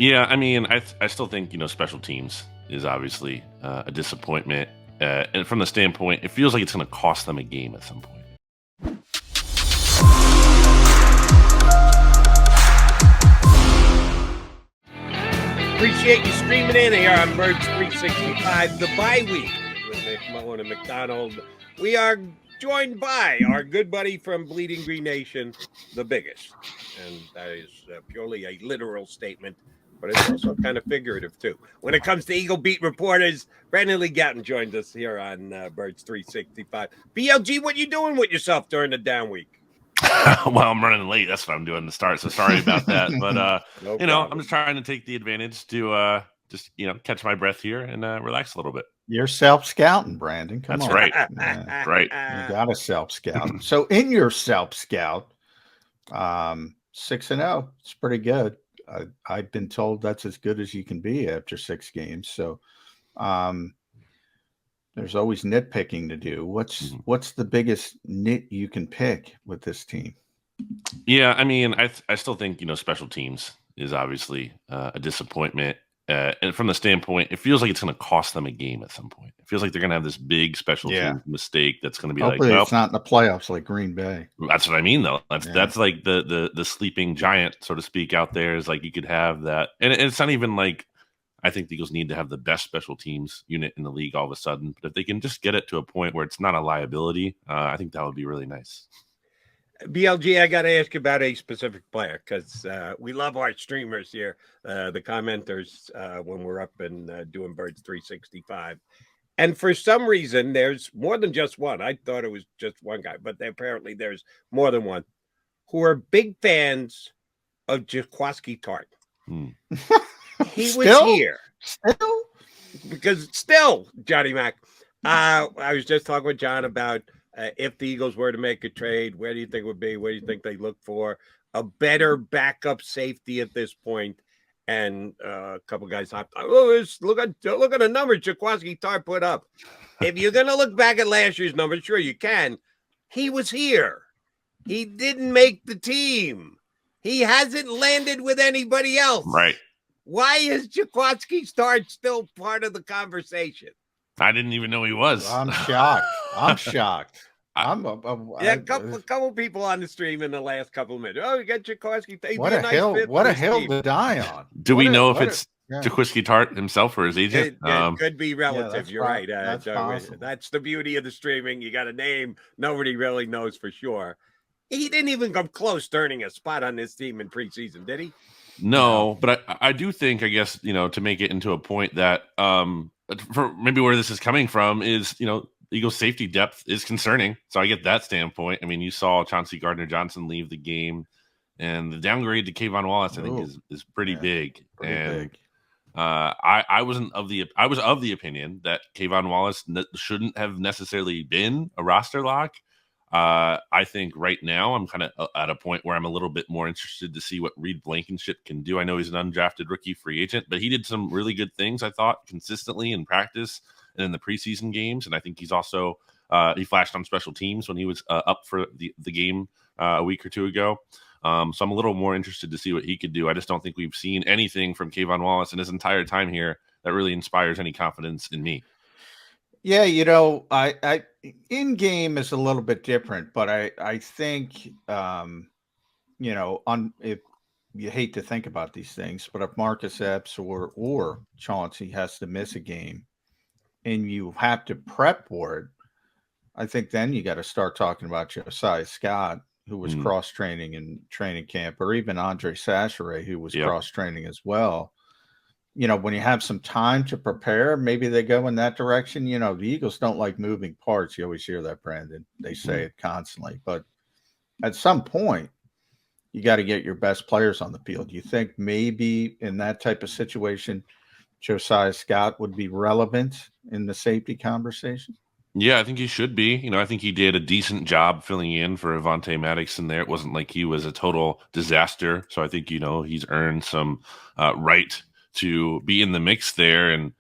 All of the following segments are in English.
Yeah, I mean, I still think special teams is obviously a disappointment, and from the standpoint, it feels like it's going to cost them a game at some point. Appreciate you streaming in here on Birds 365, the bye week with McMullen and McDonald. We are joined by our good buddy from Bleeding Green Nation, the biggest. And that is purely a literal statement, but it's also kind of figurative, too. When it comes to Eagle Beat reporters, Brandon Lee Gowton joined us here on Birds 365. BLG, what you doing with yourself during the down week? Well, I'm running late. That's what I'm doing to start. So sorry about that. But I'm just trying to take the advantage to just catch my breath here and relax a little bit. You're self-scouting, Brandon. Come That's on. right. Yeah. Right. You got a self-scout. So in your self-scout, 6-0, it's pretty good. I've been told that's as good as you can be after 6 games. So there's always nitpicking to do. What's the biggest nit you can pick with this team? Yeah, I mean, I still think special teams is obviously a disappointment, and from the standpoint, it feels like it's going to cost them a game at some point. It feels like they're going to have this big special teams mistake that's going to be Hopefully like, it's not in the playoffs like Green Bay. That's what I mean, though. That's like the sleeping giant, so to speak, out there. Is like you could have that, and it's not even like. I think the Eagles need to have the best special teams unit in the league all of a sudden. But if they can just get it to a point where it's not a liability, I think that would be really nice. BLG, I got to ask you about a specific player because we love our streamers here, the commenters, when we're up and doing Birds 365. And for some reason, there's more than just one. I thought it was just one guy, but apparently there's more than one who are big fans of Jaquiski Tart. He was here. Still? Because still, Johnny Mac, I was just talking with John about if the Eagles were to make a trade, where do you think it would be? Where do you think they look for a better backup safety at this point? And a couple guys hopped. Look at the numbers Jaquiski Tart put up. If you're going to look back at last year's numbers, sure you can. He was here. He didn't make the team. He hasn't landed with anybody else. Right. Why is Jaquiski Tart still part of the conversation? I didn't even know he was. I'm shocked. A couple people on the stream in the last couple of minutes. Oh, you got Jaquiski. What a hill to die on. Do we know if it's Jaquiski Tart himself or his agent? It could be relative. You're right. That's the beauty of the streaming. You got a name. Nobody really knows for sure. He didn't even come close to earning a spot on this team in preseason, did he? No, but I do think, I guess, to make it into a point that for maybe where this is coming from is, Eagles safety depth is concerning. So I get that standpoint. I mean, you saw Chauncey Gardner-Johnson leave the game, and the downgrade to Kayvon Wallace, I think, is pretty big. Big. I was of the opinion that Kayvon Wallace shouldn't have necessarily been a roster lock. I think right now I'm kind of at a point where I'm a little bit more interested to see what Reed Blankenship can do. I know he's an undrafted rookie free agent, but he did some really good things, I thought, consistently in practice and in the preseason games. And I think he's also he flashed on special teams when he was up for the game a week or two ago. So I'm a little more interested to see what he could do. I just don't think we've seen anything from Kayvon Wallace in his entire time here that really inspires any confidence in me. Yeah, I in game is a little bit different, but I think if you hate to think about these things, but if Marcus Epps or Chauncey has to miss a game and you have to prep for it, I think then you got to start talking about Josiah Scout, who was cross training in training camp, or even Andre Sacheret, who was cross training as well. When you have some time to prepare, maybe they go in that direction. The Eagles don't like moving parts. You always hear that, Brandon. They say it constantly. But at some point, you got to get your best players on the field. You think maybe in that type of situation, Josiah Scout would be relevant in the safety conversation? Yeah, I think he should be. I think he did a decent job filling in for Avonte Maddox in there. It wasn't like he was a total disaster. So I think, he's earned some right to be in the mix there. And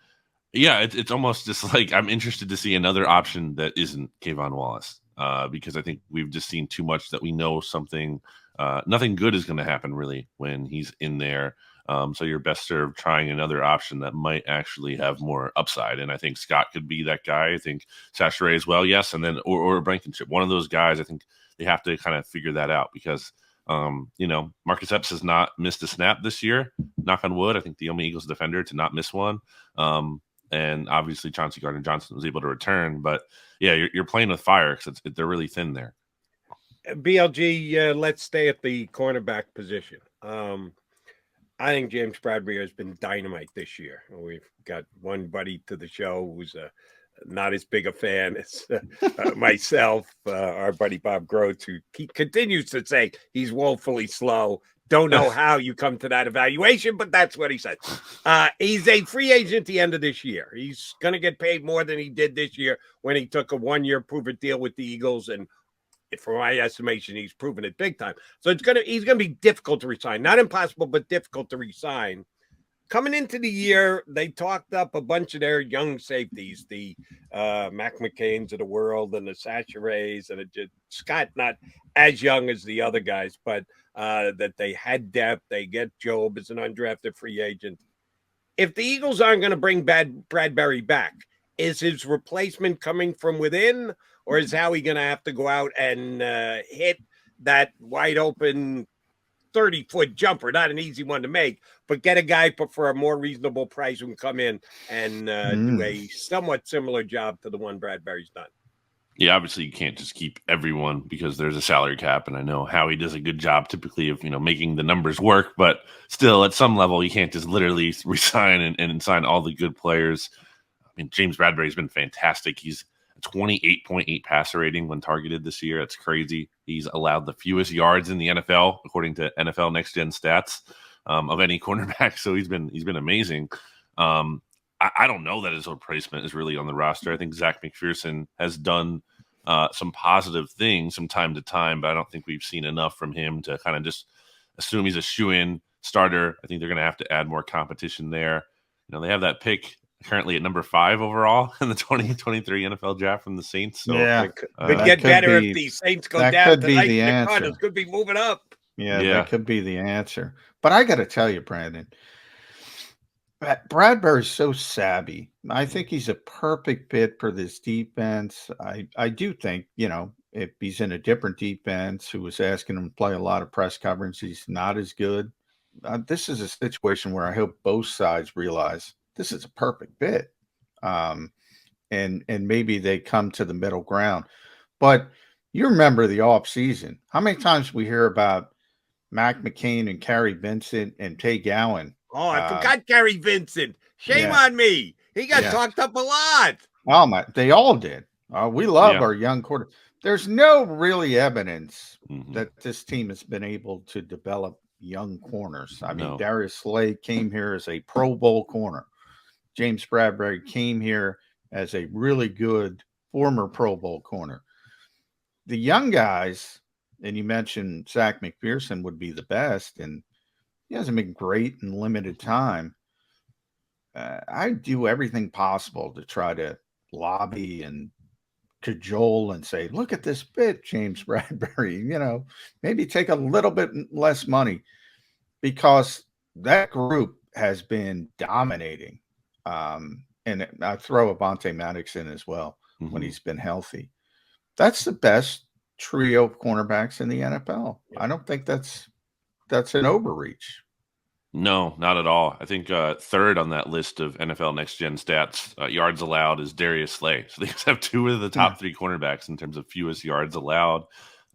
yeah, it's almost just like I'm interested to see another option that isn't Kayvon Wallace because I think we've just seen too much that we know nothing good is going to happen really when he's in there. So you're best served trying another option that might actually have more upside. And I think Scott could be that guy. I think Sachere as well, yes. And then or Blankenship, one of those guys. I think they have to kind of figure that out because Marcus Epps has not missed a snap this year. Knock on wood. I think the only Eagles defender to not miss one. And obviously Chauncey Gardner-Johnson was able to return. But yeah, you're playing with fire because they're really thin there. BLG, let's stay at the cornerback position. I think James Bradberry has been dynamite this year. We've got one buddy to the show who's not as big a fan as myself, our buddy Bob Groats, who he continues to say he's woefully slow. Don't know how you come to that evaluation, but that's what he said. He's a free agent at the end of this year. He's going to get paid more than he did this year when he took a one-year prove-it deal with the Eagles, and for my estimation, he's proven it big time. So he's gonna be difficult to resign. Not impossible, but difficult to resign. Coming into the year, they talked up a bunch of their young safeties, the Mac McCains of the world and the Sacheres, and Scott not as young as the other guys, but that they had depth. They get Job as an undrafted free agent. If the Eagles aren't going to bring Bradberry back, is his replacement coming from within? Or is Howie going to have to go out and hit that wide open 30-foot jumper? Not an easy one to make, but get a guy for a more reasonable price who can come in and do a somewhat similar job to the one Bradberry's done. Yeah, obviously you can't just keep everyone because there's a salary cap, and I know Howie does a good job typically of making the numbers work, but still at some level you can't just literally resign and sign all the good players. I mean, James Bradberry's been fantastic. He's 28.8 passer rating when targeted this year. That's crazy. He's allowed the fewest yards in the NFL, according to NFL Next Gen Stats, of any cornerback. So he's been amazing. I don't know that his replacement is really on the roster. I think Zach McPherson has done some positive things from time to time, but I don't think we've seen enough from him to kind of just assume he's a shoe-in starter. I think they're going to have to add more competition there. They have that pick currently at number 5 overall in the 2023 NFL draft from the Saints. So yeah, could get better if the Saints go down tonight. The Cardinals could be moving up. Yeah, that could be the answer. But I got to tell you, Brandon, Bradberry's so savvy. I think he's a perfect fit for this defense. I do think, if he's in a different defense who was asking him to play a lot of press coverage, he's not as good. This is a situation where I hope both sides realize this is a perfect fit. And maybe they come to the middle ground. But you remember the offseason. How many times we hear about Mac McCain and Kerry Vincent and Tay Gowan? Oh, I forgot Kerry Vincent. Shame on me. He got talked up a lot. Oh, my. They all did. We love our young quarter. There's no really evidence that this team has been able to develop young corners. I mean, Darius Slay came here as a Pro Bowl corner. James Bradberry came here as a really good former Pro Bowl corner. The young guys, and you mentioned Zach McPherson would be the best, and he hasn't been great in limited time. I do everything possible to try to lobby and cajole and say, look at this fit, James Bradberry, maybe take a little bit less money, because that group has been dominating. And I throw Avonte Maddox in as well when he's been healthy. That's the best trio of cornerbacks in the NFL. I don't think that's an overreach. No, not at all. I think third on that list of NFL Next Gen Stats yards allowed is Darius Slay. So they have 2 of the top 3 cornerbacks in terms of fewest yards allowed.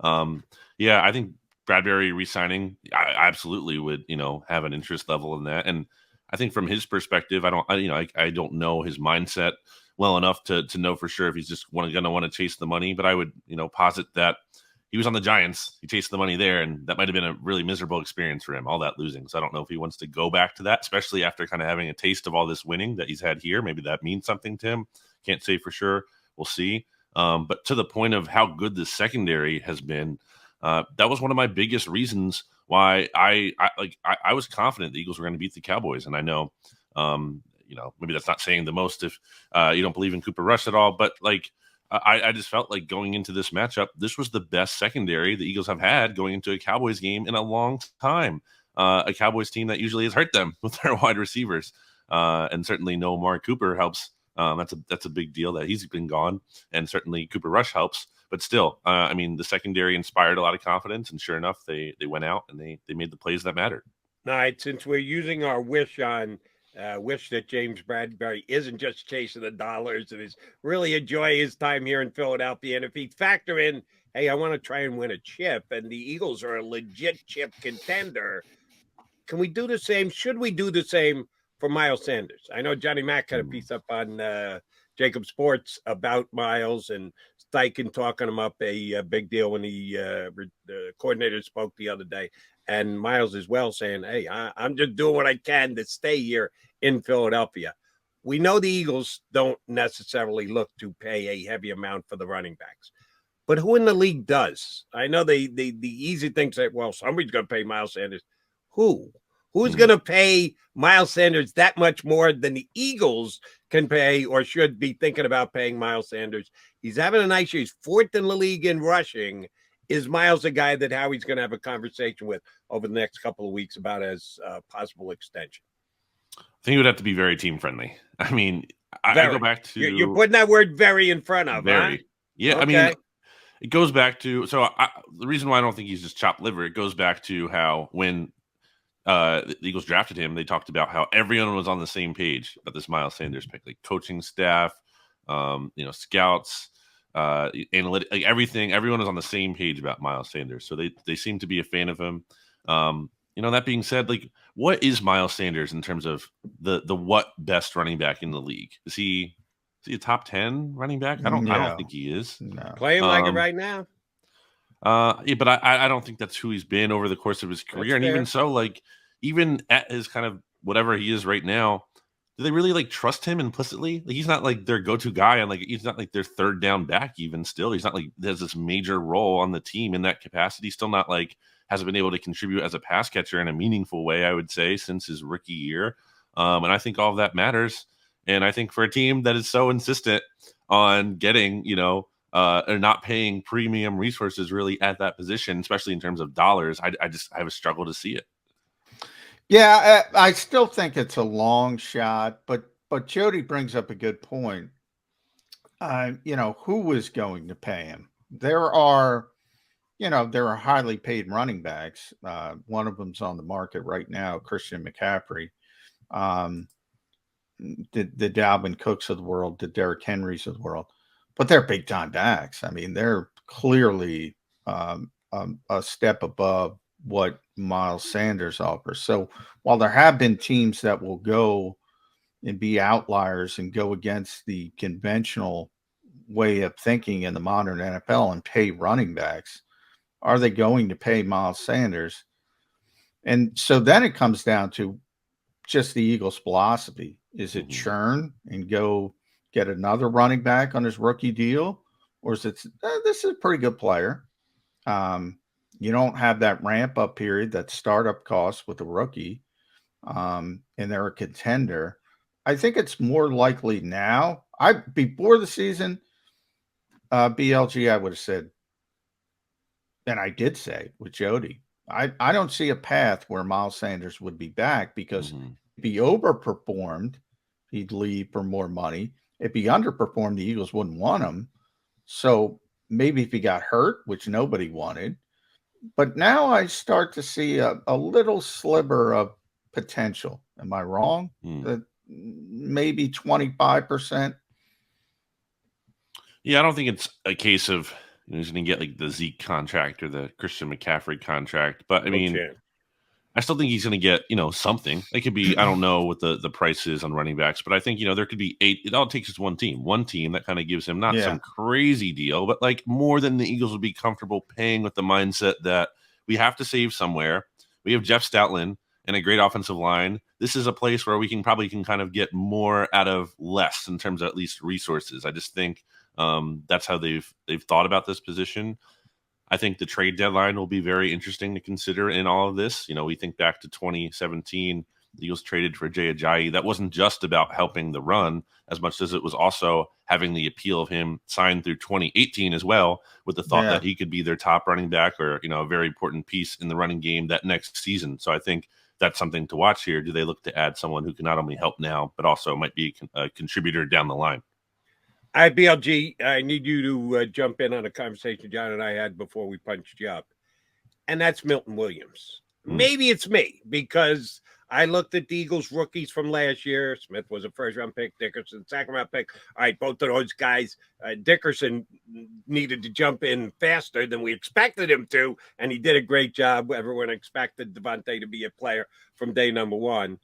I think Bradberry re-signing, I absolutely would, have an interest level in that. And I think from his perspective, I don't know his mindset well enough to know for sure if he's just going to want to chase the money. But I would, posit that he was on the Giants. He chased the money there, and that might have been a really miserable experience for him, all that losing. So I don't know if he wants to go back to that, especially after kind of having a taste of all this winning that he's had here. Maybe that means something to him. Can't say for sure. We'll see. But to the point of how good the secondary has been, that was one of my biggest reasons why I was confident the Eagles were going to beat the Cowboys. And I know, maybe that's not saying the most if you don't believe in Cooper Rush at all, but I just felt like going into this matchup, this was the best secondary the Eagles have had going into a Cowboys game in a long time. a Cowboys team that usually has hurt them with their wide receivers. And certainly no Amari Cooper helps. That's a big deal that he's been gone, and certainly Cooper Rush helps. But still, I mean, the secondary inspired a lot of confidence, and sure enough, they went out and they made the plays that mattered. All right, since we're using our wish on wish that James Bradberry isn't just chasing the dollars and is really enjoy his time here in Philadelphia, and if he factor in, hey, I want to try and win a chip, and the Eagles are a legit chip contender, can we do the same? Should we do the same for Miles Sanders? I know Johnny Mack had a piece up on JAKIB Sports about Miles, and Steichen talking him up a big deal when the coordinator spoke the other day. And Miles as well saying, hey, I'm just doing what I can to stay here in Philadelphia. We know the Eagles don't necessarily look to pay a heavy amount for the running backs. But who in the league does? I know the easy thing to say, well, somebody's going to pay Miles Sanders. Who? Who's going to pay Miles Sanders that much more than the Eagles can pay or should be thinking about paying Miles Sanders? He's having a nice year. He's fourth in the league in rushing. Is Miles a guy that Howie's going to have a conversation with over the next couple of weeks about as possible extension? I think it would have to be very team friendly. I mean, I go back to you're putting that word "very" in front of very. Huh? Yeah, okay. I mean, it goes back to the reason why I don't think he's just chopped liver. It goes back to how when the Eagles drafted him, they talked about how everyone was on the same page about this Miles Sanders pick, like coaching staff, scouts, analytic, like everything. Everyone was on the same page about Miles Sanders, so they seem to be a fan of him. That being said, like, what is Miles Sanders in terms of the what best running back in the league? Is he a top 10 running back? I don't think he is. No. Playing like it right now. Yeah, but I don't think that's who he's been over the course of his career. That's and fair. Even so, like, even at his kind of whatever he is right now, do they really like trust him implicitly? Like, he's not like their go-to guy, and like he's not like their third down back even still. He's not like there's this major role on the team in that capacity. Still not like hasn't been able to contribute as a pass catcher in a meaningful way, I would say, since his rookie year. And I think all of that matters. And I think for a team that is so insistent on getting, or not paying premium resources really at that position, especially in terms of dollars, I have a struggle to see it. Yeah, I still think it's a long shot, but Jody brings up a good point. Who is going to pay him? There are highly paid running backs. One of them's on the market right now, Christian McCaffrey. The Dalvin Cooks of the world, the Derrick Henrys of the world, but they're big time backs. I mean, they're clearly a step above what Miles Sanders offers. So while there have been teams that will go and be outliers and go against the conventional way of thinking in the modern NFL and pay running backs, are they going to pay Miles Sanders? And so then it comes down to just the Eagles' philosophy. Is it churn and go get another running back on his rookie deal? Or is it, this is a pretty good player. You don't have that ramp up period, that startup cost with a rookie, and they're a contender. I think it's more likely now. Before the season, BLG, I would have said, and I did say with Jody, I don't see a path where Miles Sanders would be back, because if he overperformed, he'd leave for more money. If he underperformed, the Eagles wouldn't want him. So maybe if he got hurt, which nobody wanted. But now I start to see a little sliver of potential. Am I wrong? Maybe 25%. Yeah, I don't think it's a case of he's going to get like the Zeke contract or the Christian McCaffrey contract. But I mean, I still think he's going to get, something. It could be, I don't know what the price is on running backs, but I think, there could be 8. It all takes is one team that kind of gives him not some crazy deal, but like more than the Eagles would be comfortable paying, with the mindset that we have to save somewhere. We have Jeff Stoutland and a great offensive line. This is a place where we can kind of get more out of less in terms of at least resources. I just think that's how they've thought about this position. I think the trade deadline will be very interesting to consider in all of this. We think back to 2017, the Eagles traded for Jay Ajayi, that wasn't just about helping the run as much as it was also having the appeal of him signed through 2018 as well, with the thought that he could be their top running back or, a very important piece in the running game that next season. So I think that's something to watch here. Do they look to add someone who can not only help now, but also might be a contributor down the line? All right, BLG, I need you to jump in on a conversation John and I had before we punched you up. And that's Milton Williams. Maybe it's me because I looked at the Eagles rookies from last year. Smith was a first-round pick, Dickerson, second-round pick. All right, both of those guys, Dickerson needed to jump in faster than we expected him to, and he did a great job. Everyone expected Devontae to be a player from day number one.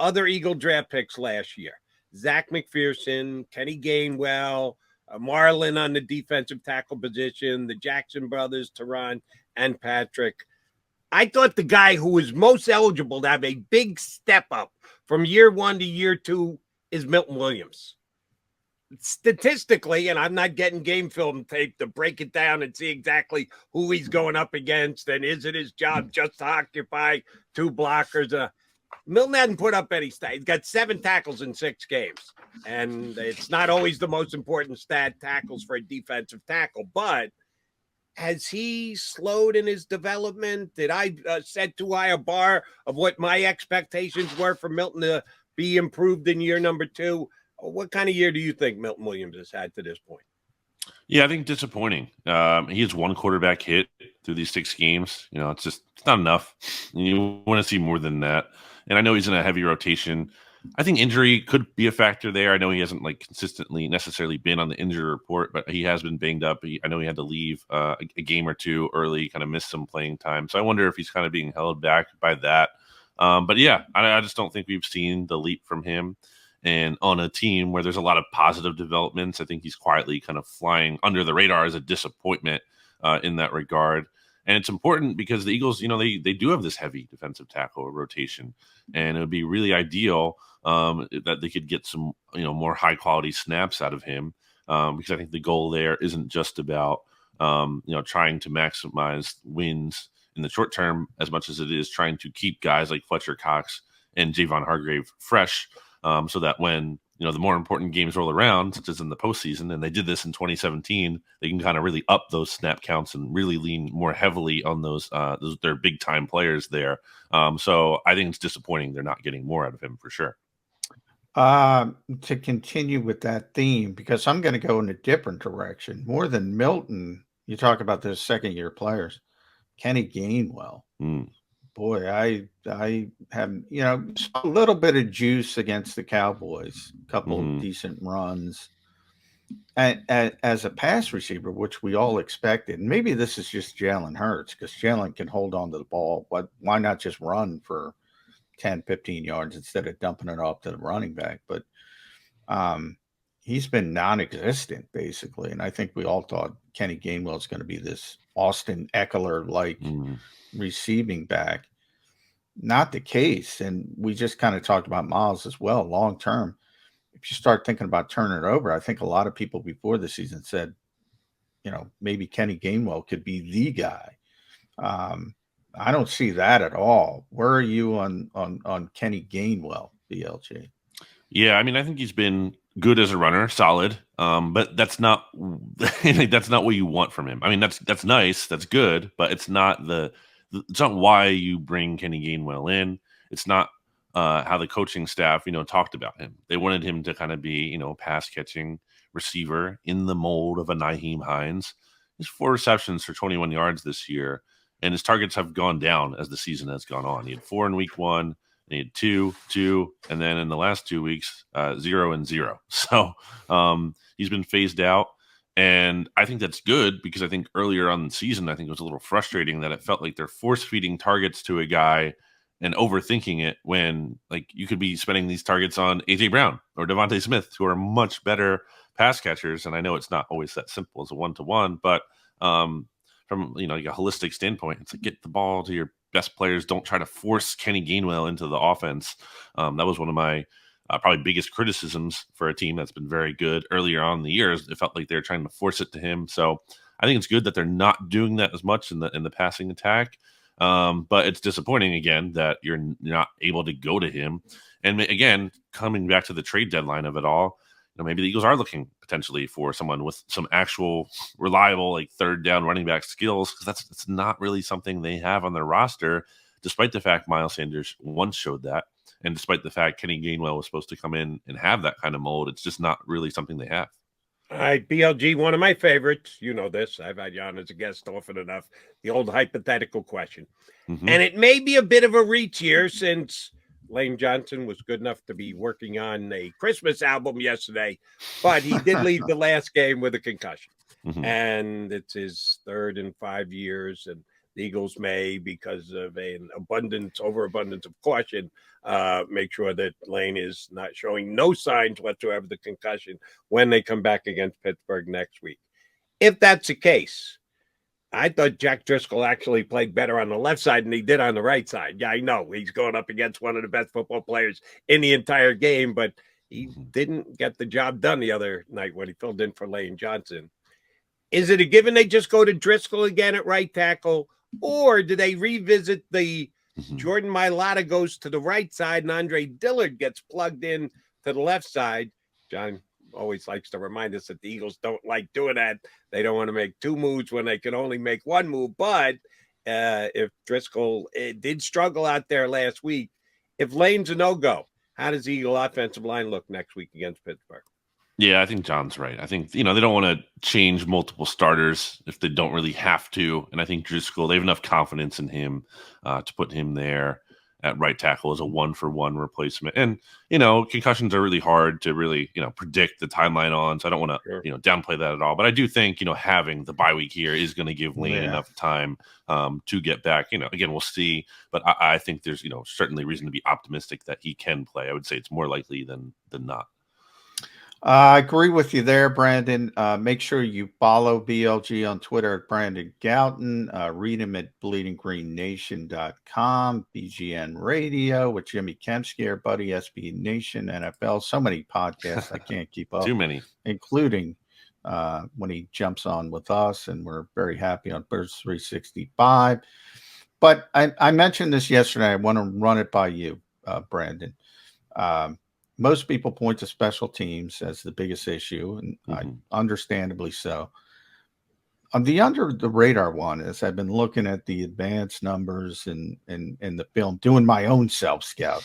Other Eagle draft picks last year, Zach McPherson, Kenny Gainwell, Marlin on the defensive tackle position, the Jackson brothers, Teron and Patrick. I thought the guy who was most eligible to have a big step up from year one to year two is Milton Williams. Statistically, and I'm not getting game film tape to break it down and see exactly who he's going up against and is it his job just to occupy two blockers. Milton hadn't put up any stat. He's got 7 tackles in 6 games. And it's not always the most important stat, tackles for a defensive tackle. But has he slowed in his development? Did I set too high a bar of what my expectations were for Milton to be improved in year number 2? What kind of year do you think Milton Williams has had to this point? Yeah, I think disappointing. He has 1 quarterback hit through these 6 games. It's not enough. You want to see more than that. And I know he's in a heavy rotation. I think injury could be a factor there. I know he hasn't consistently necessarily been on the injury report, but he has been banged up. I know he had to leave a game or 2 early, kind of missed some playing time. So I wonder if he's kind of being held back by that. But yeah, I just don't think we've seen the leap from him. And on a team where there's a lot of positive developments, I think he's quietly kind of flying under the radar as a disappointment in that regard. And it's important because the Eagles, they do have this heavy defensive tackle rotation, and it would be really ideal that they could get some, more high quality snaps out of him, because I think the goal there isn't just about, trying to maximize wins in the short term as much as it is trying to keep guys like Fletcher Cox and Javon Hargrave fresh, so that when the more important games roll around, such as in the postseason, and they did this in 2017, they can kind of really up those snap counts and really lean more heavily on those their big time players there. So I think it's disappointing they're not getting more out of him for sure. To continue with that theme, because I'm going to go in a different direction. More than Milton, you talk about those second-year players. Kenny Gainwell. Boy, I have, a little bit of juice against the Cowboys, a couple of decent runs. And as a pass receiver, which we all expected, and maybe this is just Jalen Hurts, because Jalen can hold on to the ball. But why not just run for 10, 15 yards instead of dumping it off to the running back? But he's been non-existent, basically. And I think we all thought Kenny Gainwell is going to be this Austin Eckler-like receiving back. Not the case. And we just kind of talked about Miles as well, long term. If you start thinking about turning it over, I think a lot of people before the season said, maybe Kenny Gainwell could be the guy. I don't see that at all. Where are you on Kenny Gainwell, BLG? Yeah, I mean, I think he's been good as a runner, solid. But that's not that's not what you want from him. I mean, that's nice, that's good, but it's not it's not why you bring Kenny Gainwell in. It's not how the coaching staff, talked about him. They wanted him to kind of be, pass catching receiver in the mold of a Nyheim Hines. He's 4 receptions for 21 yards this year, and his targets have gone down as the season has gone on. He had 4 in week 1, and he had 2, and then in the last 2 weeks, 0 and 0. So he's been phased out. And I think that's good because I think earlier on in the season, I think it was a little frustrating that it felt like they're force feeding targets to a guy and overthinking it when you could be spending these targets on AJ Brown or Devontae Smith, who are much better pass catchers. And I know it's not always that simple as a 1-to-1, but from a holistic standpoint, it's get the ball to your best players. Don't try to force Kenny Gainwell into the offense. That was one of my probably biggest criticisms for a team that's been very good earlier on in the years. It felt like they're trying to force it to him. So I think it's good that they're not doing that as much in the passing attack. But it's disappointing again that you're not able to go to him. And again, coming back to the trade deadline of it all, maybe the Eagles are looking potentially for someone with some actual reliable, like third down running back skills, because that's not really something they have on their roster, despite the fact Miles Sanders once showed that. And despite the fact Kenny Gainwell was supposed to come in and have that kind of mold, it's just not really something they have. All right, BLG, one of my favorites. You know this. I've had you on as a guest often enough. The old hypothetical question. Mm-hmm. And it may be a bit of a reach here since Lane Johnson was good enough to be working on a Christmas album yesterday, but he did leave the last game with a concussion. Mm-hmm. And it's his third in 5 years. And the Eagles may, because of an overabundance of caution, make sure that Lane is not showing no signs whatsoever of the concussion when they come back against Pittsburgh next week. If that's the case, I thought Jack Driscoll actually played better on the left side than he did on the right side. Yeah, I know he's going up against one of the best football players in the entire game, but he didn't get the job done the other night when he filled in for Lane Johnson. Is it a given they just go to Driscoll again at right tackle, or do they revisit the Jordan Mailata goes to the right side and Andre Dillard gets plugged in to the left side? John always likes to remind us that the Eagles don't like doing that. They don't want to make two moves when they can only make one move. But if Driscoll did struggle out there last week, if Lane's a no-go, how does the Eagle offensive line look next week against Pittsburgh? Yeah, I think John's right. I think, they don't want to change multiple starters if they don't really have to. And I think Driscoll, they have enough confidence in him to put him there at right tackle as a 1-for-1 replacement. And, concussions are really hard to really, predict the timeline on. So I don't want to, downplay that at all. But I do think, having the bye week here is going to give Lane enough time to get back. Again, we'll see. But I think there's, certainly reason to be optimistic that he can play. I would say it's more likely than not. I agree with you there, Brandon. Make sure you follow BLG on Twitter at Brandon Gowton. Read him at bleedinggreennation.com, BGN Radio with Jimmy Kempski, our buddy, SB Nation, NFL. So many podcasts I can't keep up. Too many. Including when he jumps on with us, and we're very happy on Birds 365. But I mentioned this yesterday. I want to run it by you, Brandon. Most people point to special teams as the biggest issue, and understandably so. On the under the radar one, as I've been looking at the advanced numbers and the film, doing my own self scout,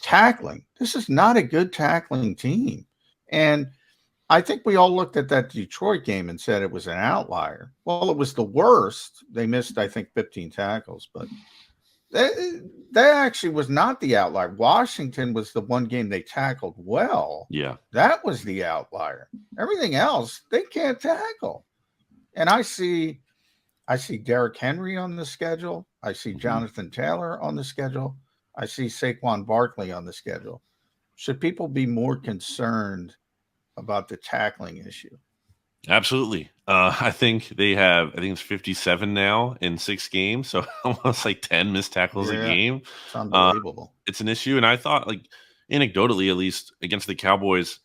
tackling. This is not a good tackling team. And I think we all looked at that Detroit game and said it was an outlier. Well, it was the worst. They missed, I think, 15 tackles, but that actually was not the outlier. Washington was the one game they tackled well. Yeah. That was the outlier. Everything else, they can't tackle. And I see Derrick Henry on the schedule. I see Jonathan Taylor on the schedule. I see Saquon Barkley on the schedule. Should people be more concerned about the tackling issue? Absolutely. I think it's 57 now in 6 games. So almost like 10 missed tackles a game. It's unbelievable. It's an issue. And I thought, like, anecdotally, at least against the Cowboys,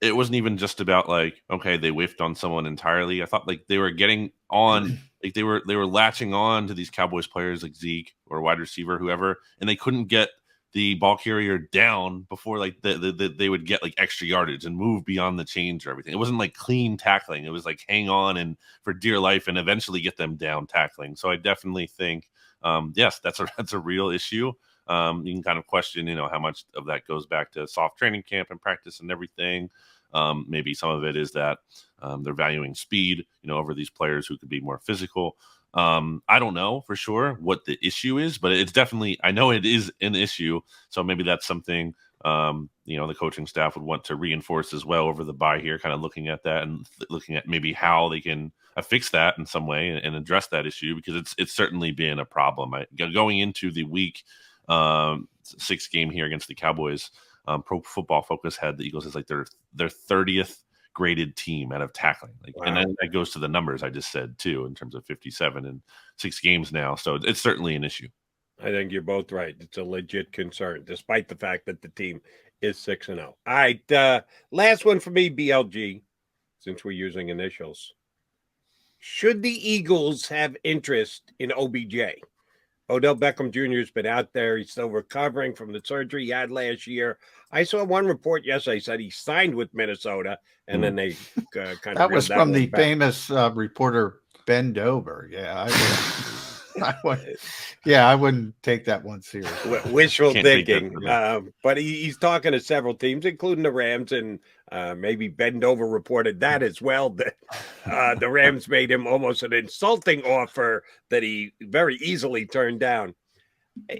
it wasn't even just about like, okay, they whiffed on someone entirely. I thought like they were getting on, like they were latching on to these Cowboys players like Zeke or wide receiver, whoever, and they couldn't get the ball carrier down before like they would get like extra yardage and move beyond the chains or everything. It wasn't like clean tackling. It was like hang on and for dear life and eventually get them down tackling. So I definitely think, yes, that's a real issue. You can kind of question, how much of that goes back to soft training camp and practice and everything. Maybe some of it is that they're valuing speed, over these players who could be more physical. I don't know for sure what the issue is, but it's definitely, I know it is an issue. So maybe that's something, the coaching staff would want to reinforce as well over the bye here, kind of looking at that and looking at maybe how they can fix that in some way and address that issue, because it's certainly been a problem. Going into the week 6 game here against the Cowboys, Pro Football Focus had the Eagles as like their 30th graded team out of tackling. Wow. And then that goes to the numbers I just said too, in terms of 57 and 6 games now. So it's certainly an issue. I think you're both right. It's a legit concern, despite the fact that the team is 6-0. All right. Last one for me, BLG, since we're using initials. Should the Eagles have interest in OBJ? Odell Beckham Jr. has been out there. He's still recovering from the surgery he had last year. I saw one report yesterday said he signed with Minnesota, and then they kind of that was from the back. famous reporter Ben Dober. Yeah, I wouldn't take that one seriously. Wishful thinking. But he's talking to several teams, including the Rams, and maybe Ben Dover reported that as well, that the Rams made him almost an insulting offer that he very easily turned down.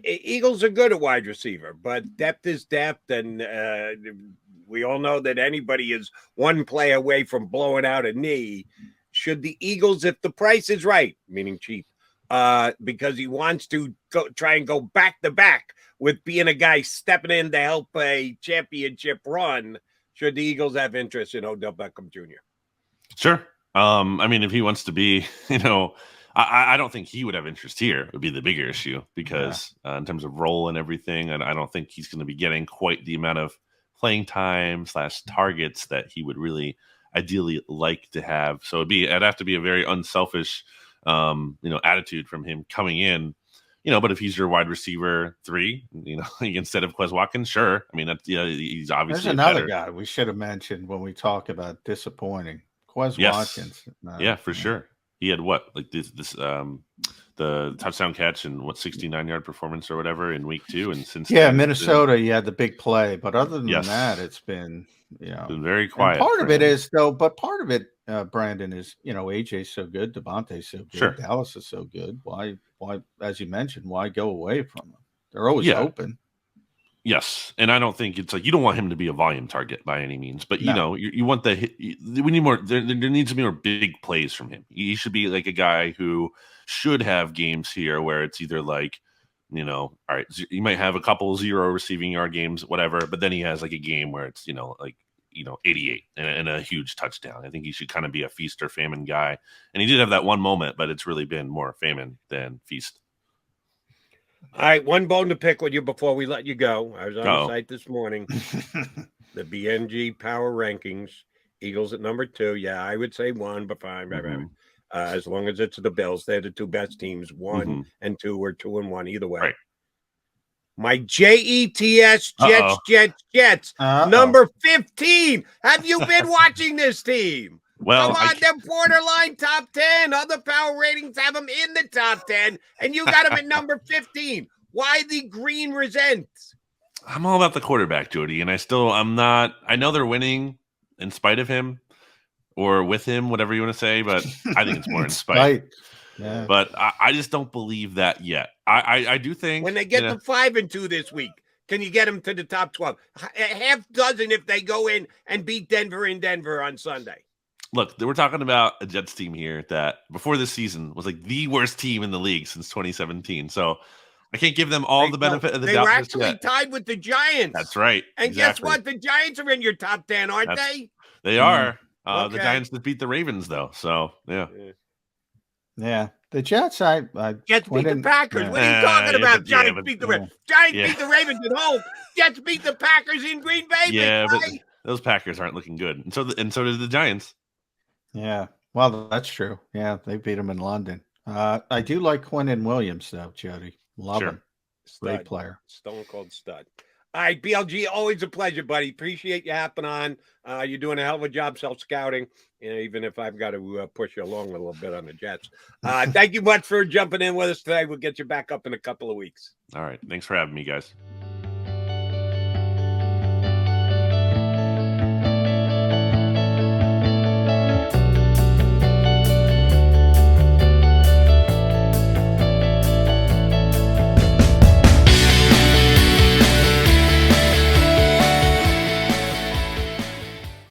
Eagles are good at wide receiver, but depth is depth, and we all know that anybody is one play away from blowing out a knee. Should the Eagles, if the price is right, meaning cheap, because he wants to try and go back to back with being a guy stepping in to help a championship run, should the Eagles have interest in Odell Beckham Jr.? Sure. I mean, if he wants to be, I don't think he would have interest here. It would be the bigger issue because in terms of role and everything, and I don't think he's going to be getting quite the amount of playing time / targets that he would really ideally like to have. So it'd have to be a very unselfish, attitude from him coming in, but if he's your wide receiver 3, instead of Quez Watkins, sure. I mean, that's, he's obviously there's another guy we should have mentioned when we talk about disappointing. Quez Watkins. Yeah, for sure. He had what, like the touchdown catch and 69-yard performance or whatever in week 2, and since Minnesota, you had the big play, but other than that, it's been been very quiet. And part of it is part of it, Brandon, is AJ's so good, Devontae's so good, sure. Dallas is so good. Why, as you mentioned, why go away from them? They're always open. Yes, and I don't think it's like you don't want him to be a volume target by any means, but you want we need more. There needs to be more big plays from him. He should be like a guy who should have games here where it's either like, all right, you might have a couple 0 receiving yard games, whatever, but then he has like a game where it's 88 and a huge touchdown. I think he should kind of be a feast or famine guy, and he did have that one moment, but it's really been more famine than feast. All right, one bone to pick with you before we let you go. I was on the site this morning. The BNG Power Rankings. Eagles at number 2. Yeah, I would say 1, but fine. Mm-hmm. As long as it's the Bills. They're the 2 best teams. 1 and 2 or 2 and 1, either way. Right. My JETS Jets. Number 15. Have you been watching this team? Well, come on, they're borderline top 10. Other power ratings have them in the top 10, and you got them at number 15. Why the green resents? I'm all about the quarterback, Jody, and I'm not. I know they're winning in spite of him or with him, whatever you want to say, but I think it's more in spite. Yeah. But I just don't believe that yet. I do think when they get to 5-2 this week, can you get them to the top 12? Half dozen if they go in and beat Denver in Denver on Sunday. Look, we're talking about a Jets team here that before this season was like the worst team in the league since 2017. So I can't give them all the benefit of the doubt. They were actually tied with the Giants. That's right. And guess what? The Giants are in your top 10, aren't they? They are. The Giants that beat the Ravens, though. So, yeah. Yeah. The Jets, Jets beat the Packers. What are you talking about? Giants beat the Ravens. Giants beat the Ravens at home. Jets beat the Packers in Green Bay. Yeah, but those Packers aren't looking good. And so did the Giants. Yeah, well, that's true. Yeah, they beat him in London. I do like Quinnen Williams, though, Jody. Love him. Great player. Stone cold stud. All right, BLG, always a pleasure, buddy. Appreciate you hopping on. You're doing a hell of a job self-scouting, even if I've got to push you along a little bit on the Jets. Thank you much for jumping in with us today. We'll get you back up in a couple of weeks. All right. Thanks for having me, guys.